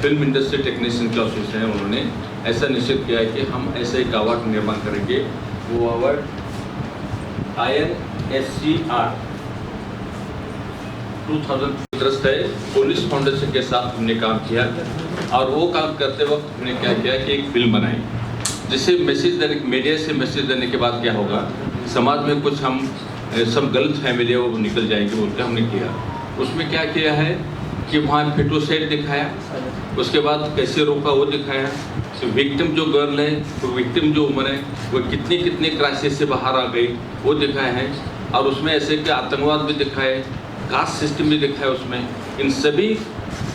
Film industry technician के office हैं, उन्होंने ऐसा निश्चित किया है कि हम ऐसे एक अवार्ड निर्माण करेंगे। वो अवार्ड INSCR 2000 है। पुलिस फाउंडेशन के साथ हमने काम किया और वो काम करते वक्त हमने क्या किया कि एक फिल्म बनाई जिससे मैसेज देने, मीडिया से मैसेज देने के बाद क्या होगा, समाज में कुछ हम सब गलत फहमी है वो निकल जाएंगे बोल के हमने किया। उसमें क्या किया है कि वहाँ फेटोसाइड दिखाया, उसके बाद कैसे रोका वो दिखाया, तो विक्टिम जो गर्ल है, तो विक्टिम जो उम्र है वो कितनी कितनी क्राइसिस से बाहर आ गई वो दिखाया है। और उसमें ऐसे कि आतंकवाद भी दिखाए, कास्ट सिस्टम भी दिखाया उसमें। इन सभी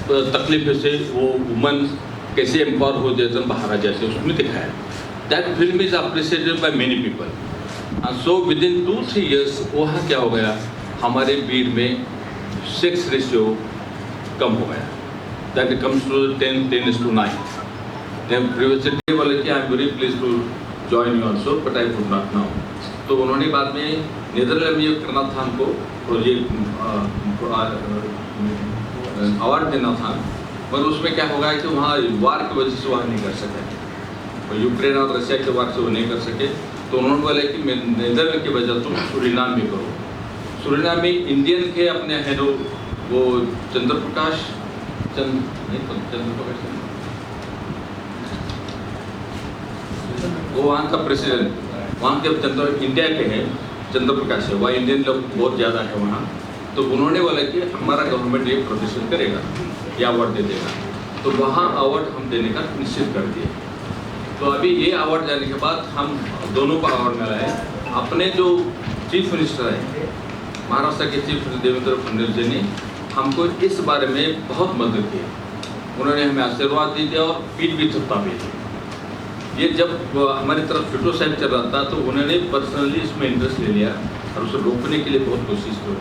तकलीफों से वो वुमन कैसे एम्पावर हो जाते बाहर आ जाते उसमें दिखाया। That film is appreciated by many people. So with in 2-3 years वहाँ क्या हो गया, हमारे बीड में सेक्स रेशियो कम हो गया। That comes to 10:9। प्रीवियसली बोले कि I am very please to join you also but I could not now. तो उन्होंने बाद में नीदरलैंड में ये करना था हमको, और ये अवार्ड देना था, पर उसमें क्या होगा कि वहाँ वार की वजह से वहाँ नहीं कर सके, और यूक्रेन और रशिया के वार से वो नहीं कर सके। तो उन्होंने बोला कि मैं नीदरलैंड की वजह तुम सूरीनाम में करो। सूरीनाम में इंडियन के अपने हैं वो चंद्रप्रकाश वो वहाँ का प्रेसिडेंट, वहाँ के इंडिया के हैं चंद्रप्रकाश है, वहाँ इंडियन लोग बहुत ज़्यादा है वहाँ। तो उन्होंने बोला कि हमारा गवर्नमेंट ये प्रोटेक्शन करेगा, ये अवार्ड दे देगा। तो वहाँ अवार्ड हम देने का निश्चित कर दिए। तो अभी ये अवार्ड देने के बाद हम दोनों को अवार्ड मिला है। अपने जो चीफ मिनिस्टर है महाराष्ट्र के चीफ देवेंद्र फडणवीस जी ने हमको इस बारे में बहुत मदद की। उन्होंने हमें आशीर्वाद दी दिया और पीठ भी थप्पा भी दी। ये जब हमारी तरफ फिटोसाइड चल रहा था तो उन्होंने पर्सनली इसमें इंटरेस्ट ले लिया और उसे रोकने के लिए बहुत कोशिश की।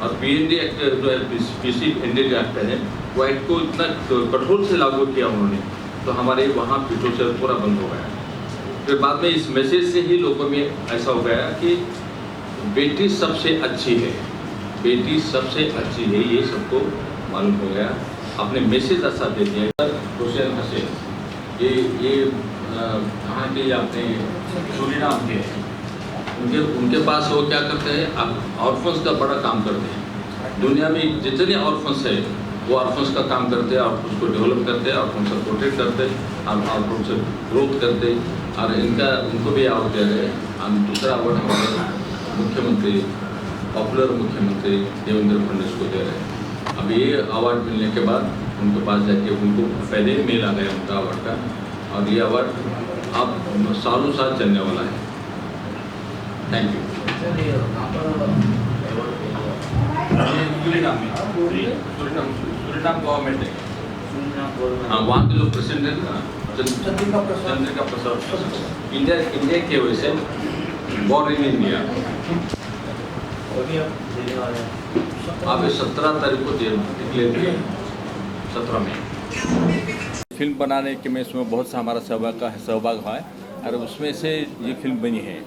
और PND एक्ट जो है PC-ND एक्ट है, वो एक्ट को इतना कठोर से लागू किया उन्होंने, तो हमारे वहाँ फिटोसाइड पूरा बंद हो गया। फिर बाद में इस मैसेज से ही लोगों में ऐसा हो गया कि बेटी सबसे अच्छी है, बेटी सबसे अच्छी है, ये सबको मालूम हो गया। आपने मैसेज ऐसा दे दिया। हुसैन हसीन ये कहाँ के, आपने सूरीनाम के, उनके पास वो क्या करते हैं, आप ऑर्फन्स का बड़ा काम करते हैं। दुनिया में जितने ऑर्फन्स है वो ऑर्फन्स का काम करते हैं, और उसको डेवलप करते हैं, और उनसे प्रोटेक्ट करते हैं, और उनसे ग्रोथ करते हैं। और उनको भी अवार्ड दे रहे हैं। हम दूसरा अवार्ड हमारे मुख्यमंत्री, पॉपुलर मुख्यमंत्री देवेंद्र फडणवीस को दे रहे हैं। अब ये अवार्ड मिलने के बाद उनके पास जाके उनको पहले मेल आ गया उनका अवार्ड का, और ये अवार्ड अब सालों साल चलने वाला है। Thank you. सूरीनाम गवर्नमेंट है, हाँ, वहाँ के लोग प्रेसिडेंट है ना, चंद्रिका प्रसाद, इंडिया के वैसे बॉर्न इन इंडिया। आप 17 तारीख को डिक्लेयर किया, 17 में। फिल्म बनाने के में इसमें बहुत सा हमारा सहभाग हुआ है, और उसमें से ये फिल्म बनी है।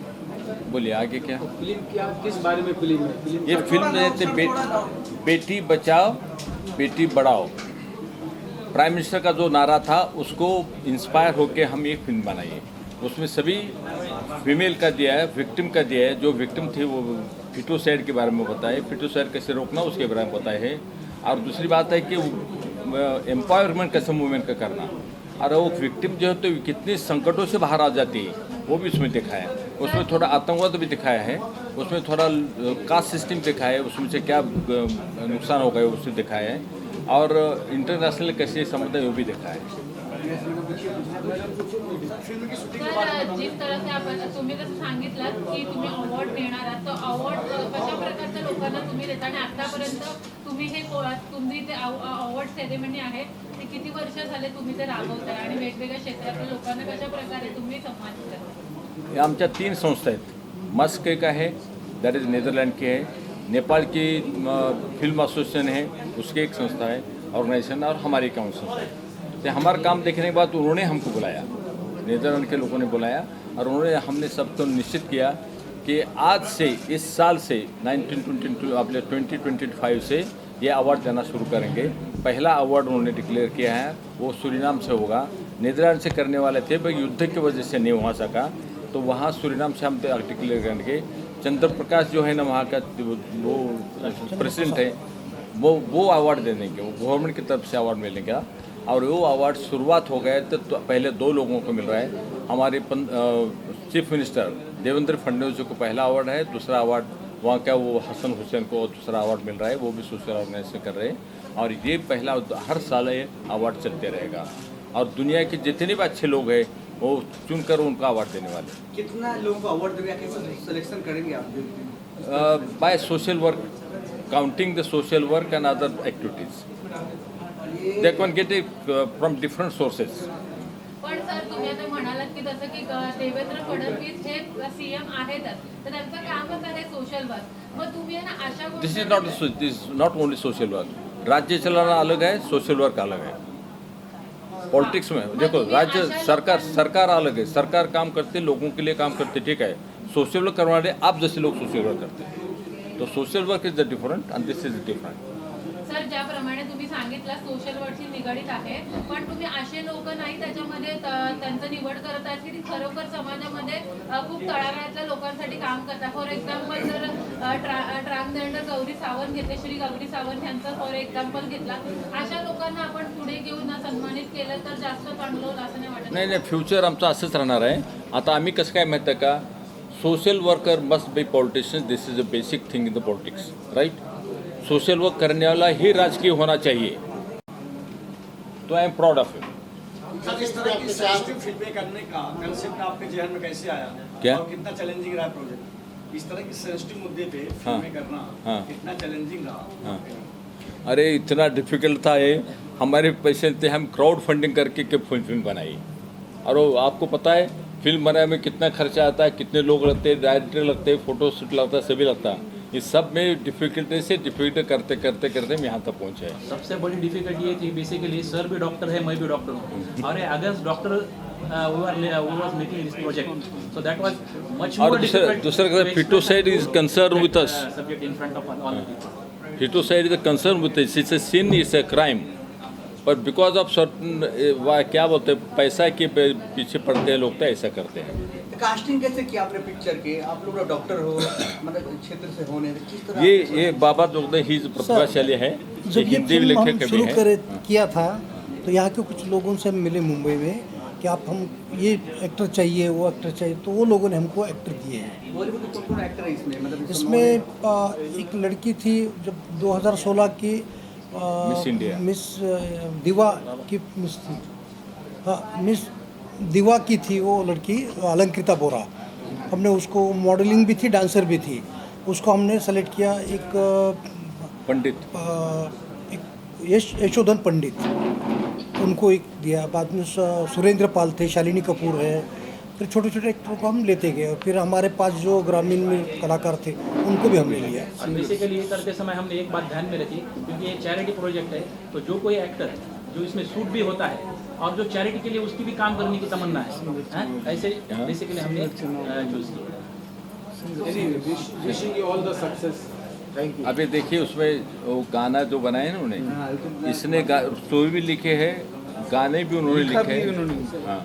बोलिए आगे क्या फिल्म, क्या किस बारे में फिल्म है? ये फिल्म बेटी बचाओ बेटी बढ़ाओ, प्राइम मिनिस्टर का जो नारा था उसको इंस्पायर होके हम ये फिल्म बनाई है। उसमें सभी फीमेल का दिया है, विक्टिम का दिया है। जो विक्टिम थे वो फिटोसाइड के बारे में बताए, फिटोसाइड कैसे रोकना उसके बारे में बताए है। और दूसरी बात है कि एम्पावरमेंट कैसे मूवमेंट का करना, और वो विक्टिम जो है तो कितने संकटों से बाहर आ जाती है वो भी उसमें दिखाया है। उसमें थोड़ा आतंकवाद भी दिखाया है, उसमें थोड़ा कास्ट सिस्टम दिखाया है, उसमें से क्या नुकसान हो गए उससे दिखाया है, और इंटरनेशनल कैसे संबंध है वो भी दिखाया है। जिस तरह से आपण तुम्ही जसं सांगितलं की तुम्ही अवॉर्ड देणार आहात, तो अवॉर्ड कशा प्रकारच्या लोकांना तुम्ही देता, आणि आतापर्यंत तुम्ही हे तुम्ही ते अवॉर्ड सेरेमनी आहे ते किती वर्ष झाले तुम्ही ते राबवताय, आणि वेगवेगळ्या क्षेत्रातल्या लोकांना कशा प्रकारे तुम्ही संवाद करता? आमच्या 3 संस्था आहेत। मस्क एक आहे, दैट इज नीदरलैंड की है, नेपाल की फिल्म एसोसिएशन है, उसकी एक संस्था है ऑर्गेनाइजेशन, और हमारी काउंसिल है। तो हमारा काम देखने के बाद उन्होंने हमको बुलाया, नीदरलैंड के लोगों ने बुलाया, और हमने सबको निश्चित किया कि आज से इस साल से 1922 अपने 2025 से ये अवार्ड देना शुरू करेंगे। पहला अवार्ड उन्होंने डिक्लेयर किया है, वो सूरीनाम से होगा। नीदरलैंड से करने वाले थे पर युद्ध की वजह से नहीं वहाँ सका, तो वहाँ सूरीनाम से हम डिक्लेयर करेंगे। चंद्र प्रकाश जो है ना वहाँ का वो प्रेसिडेंट है, वो अवार्ड दे देंगे, वो गवर्नमेंट की तरफ से अवार्ड मिलेगा। और वो अवार्ड शुरुआत हो गए तो पहले 2 लोगों को मिल रहा है। हमारे चीफ मिनिस्टर देवेंद्र फडणवीस जी को पहला अवार्ड है, दूसरा अवार्ड वहाँ का वो हसन हुसैन को दूसरा अवार्ड मिल रहा है, वो भी सोशल ऑर्गेनाइजेशन कर रहे हैं। और ये पहला हर साल ये अवार्ड चलते रहेगा और दुनिया के जितने भी अच्छे लोग हैं वो चुनकर उनको अवार्ड देने वाले। कितना लोगों को अवार्ड देंगे, कैसे सिलेक्शन करेंगे आप? By social work, counting the social work and other activities, they can get it from different sources. पण सर तुम्ही आता म्हणालात की जसं की देवेंद्र फडणवीस हे सीएम आहेतच, तर त्यांचं कामच आहे सोशल वर्क। मग तुम्ही आहे ना अशा this is not only social work. राज्य चलाना अलग है, सोशल वर्क अलग है। पॉलिटिक्स में देखो, राज्य सरकार अलग है, सरकार काम करते लोगों के लिए काम करते, ठीक है। सोशल वर्क करवा रहे आप जैसे लोग सोशल वर्क करते हैं, तो social work is the different and this is different. Sir ज्याप्रमाणे तुम्ही सांगितलं सोशल वर्कशी निगडीत आहे, पण तुम्ही असे लोक नाही त्याच्यामध्ये त्यांचं निवड करत आहेत की ती खरोखर समाजामध्ये खूप तळागाळातल्या लोकांसाठी काम करतात। फॉर एक्झाम्पल जर ट्रान्सजेंडर गौरी सावंत घेतले, श्री गौरी सावंत यांचं फॉर एक्झाम्पल घेतला, अशा लोकांना आपण पुढे घेऊन सन्मानित केलं तर जास्त चांगलं होईल असं नाही वाटत? नाही, फ्युचर आमचं असंच राहणार आहे। आता आम्ही कसं काय माहिती आहे का, social worker must be politician, this is a basic thing in the politics, right. Social work करने वाला ही राजकीय होना चाहिए, तो I am proud of it. Sir, इस तरह की सेंसिटिव फिल्में करने का कंसेप्ट आपके जहन में कैसे आया? क्या? और कितना चैलेंजिंग रहा प्रोजेक्ट? इस तरह की सेंसिटिव मुद्दे पे फिल्में करना कितना चैलेंजिंग रहा? अरे इतना डिफिकल्ट था ये, हमारे पैसे थे, हम क्राउड फंडिंग करके के फिल्म बनाई। और वो आपको पता है फिल्म बनाने में कितना खर्चा आता है, कितने लोग लगते हैं, डायरेक्टर लगते हैं, फोटो शूट लगता है, सभी लगता है। इस सब में डिफिकल्टी से डिफिकल्ट करते करते करते हम यहाँ तक पहुँचे हैं। सबसे बड़ी डिफिकल्टी ये थी, बेसिकली सर भी डॉक्टर है, मैं भी डॉक्टर हूँ, और against doctor was making this project, so that was much more difficult. दूसरा का Fito said is concerned with us. Subject in front of all the people. Fito said is concerned with us. It's a sin, it's a crime. But because of certain क्या बोलते हैं, पैसा के पीछे पड़ते हैं लोग, तो ऐसा करते हैं। कास्टिंग कैसे किया आपने पिक्चर के? आप लोग डॉक्टर हो, मतलब क्षेत्र से होने, किस तरह? ये बाबा जो ही प्रतिभाशाली है, जब ये हिंदी फिल्म लिखे हम कवि शुरू है। किया था तो यहाँ के कुछ लोगों से मिले मुंबई में कि आप हम ये एक्टर चाहिए, वो एक्टर चाहिए, तो वो लोगों ने हमको एक्टर दिए हैं। बॉलीवुड के कौन-कौन एक्टर है इसमें? मतलब इसमें एक लड़की थी जब 2016 की मिस इंडिया, मिस दिवा की मिस थी, हाँ मिस दिवा की थी वो लड़की, अलंकृता बोरा। हमने उसको, मॉडलिंग भी थी, डांसर भी थी, उसको हमने सेलेक्ट किया। एक पंडित, यशोधन पंडित, उनको एक दिया। बाद में सुरेंद्र पाल थे, शालिनी कपूर है, फिर छोटे छोटे एक्टरों को हम लेते गए। और फिर हमारे पास जो ग्रामीण में कलाकार थे उनको भी हमने लिया। और बेसिकली ये करते समय हमने एक बात ध्यान में रखी, क्योंकि ये चैरिटी प्रोजेक्ट है, तो जो कोई एक्टर जो इसमें सूट भी होता है और जो चैरिटी के लिए उसकी भी काम करने की तमन्ना है, ऐसे बेसिकली हमने चूज किया। अभी देखिए उसमें वो गाना जो बनाए ना उन्हें, इसने स्टोरी भी लिखे हैं, गाने भी उन्होंने लिखे हैं। हाँ,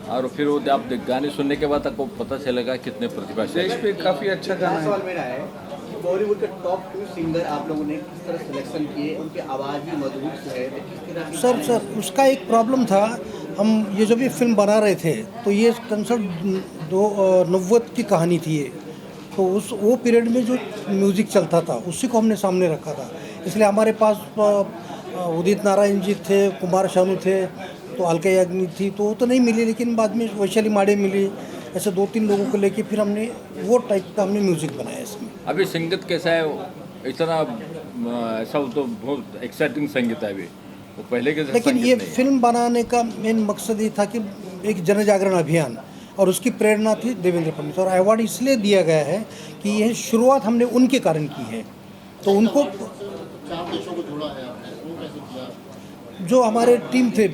और फिर वो आप गाने सुनने के बाद आपको पता चलेगा कितने प्रतिभाशाली। देश पे काफी अच्छा गाना है। सवाल मेरा है कि बॉलीवुड के टॉप 2 सिंगर आप लोगों ने किस तरह सिलेक्शन किए? उनकी आवाज़ भी मधुर है, तो किस तरह की? सर उसका एक प्रॉब्लम था, हम ये जब ये फिल्म बना रहे थे तो ये कंसर्ट 90 की कहानी थी ये, तो वो पीरियड में जो म्यूज़िक चलता था उसी को हमने सामने रखा था। इसलिए हमारे पास उदित नारायण जी थे, कुमार शानू थे, तो अलका याग्निक थी, तो वो तो नहीं मिली, लेकिन बाद में वैशाली माड़े मिली। ऐसे 2-3 लोगों को लेके फिर हमने वो टाइप का हमने म्यूज़िक बनाया इसमें। अभी संगीत कैसा है, इतना ऐसा तो बहुत एक्साइटिंग संगीत है अभी, वो पहले के लेकिन ये फिल्म बनाने का मेन मकसद ये था कि एक जन जागरण अभियान, और उसकी प्रेरणा थी देवेंद्र फडणवीस। और अवार्ड इसलिए दिया गया है कि यह शुरुआत हमने उनके कारण की है, तो उनको 4 देशों को जोड़ा है आपने, वो कैसे किया? जो हमारे टीम थे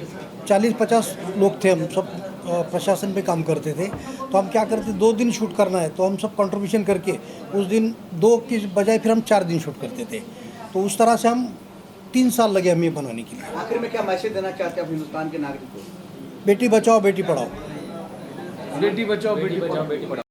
40-50 लोग थे, हम सब प्रशासन में काम करते थे, तो हम क्या करते 2 दिन शूट करना है तो हम सब कंट्रीब्यूशन करके उस दिन 2 की बजाय फिर हम 4 दिन शूट करते थे। तो उस तरह से हम 3 साल लगे हमें बनाने के लिए। आखिर में क्या मैसेज देना चाहते हैं आप हिंदुस्तान के नागरिक को? बेटी बचाओ बेटी पढ़ाओ। बेटी बचाओ बेटी पढ़ाओ।